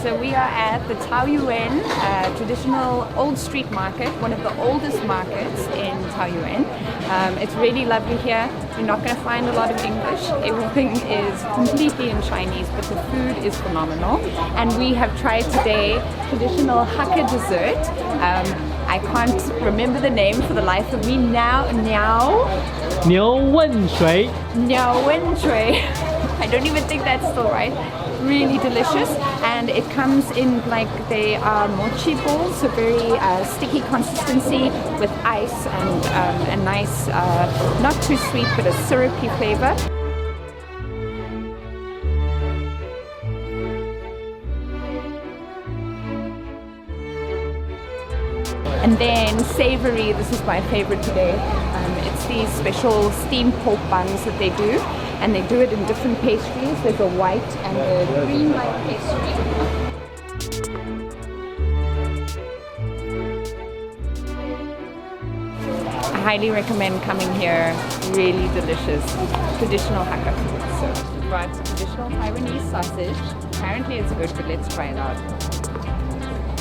So we are at the Taoyuan traditional Old Street market, one of the oldest markets in Taoyuan. It's really lovely here. You're not going to find a lot of English. Everything is completely in Chinese, but the food is phenomenal. And we have tried today traditional Hakka dessert. I can't remember the name for the life of me now. Niu Wenshui. Niu Wenshui. I don't even think that's still right. Really delicious, and it comes in like they are mochi balls, so very sticky consistency with ice and a nice, not too sweet, but a syrupy flavor. And then savory, this is my favorite today. It's these special steamed pork buns that they do, and they do it in different pastries. There's a white and a green light pastry. I highly recommend coming here. Really delicious traditional Hakka food. So we brought traditional Taiwanese sausage. Apparently it's good, but let's try it out.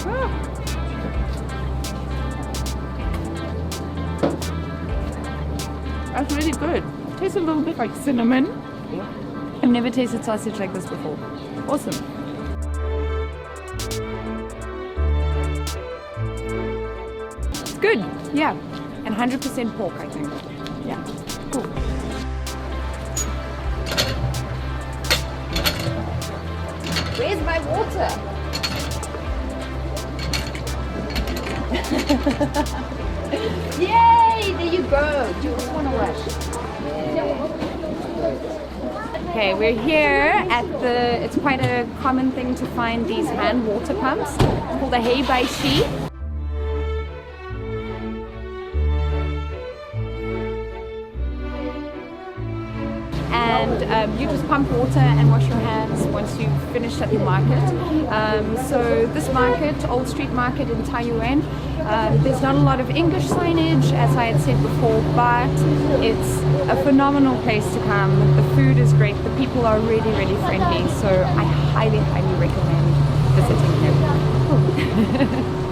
Ah. That's really good. Tastes a little bit like cinnamon. I've never tasted sausage like this before. Awesome. It's good, yeah. And 100% pork, I think. Yeah, cool. Where's my water? Yay! There you go. Do you also want to rush? Okay, we're here at the. It's quite a common thing to find these hand water pumps called the Hey Bai Shi. And you just pump water and wash your hands once you've finished at the market. So this market, Old Street Market in Taoyuan, there's not a lot of English signage, as I had said before, but it's a phenomenal place to come. The food is great, the people are really, really friendly, so I highly, highly recommend visiting here.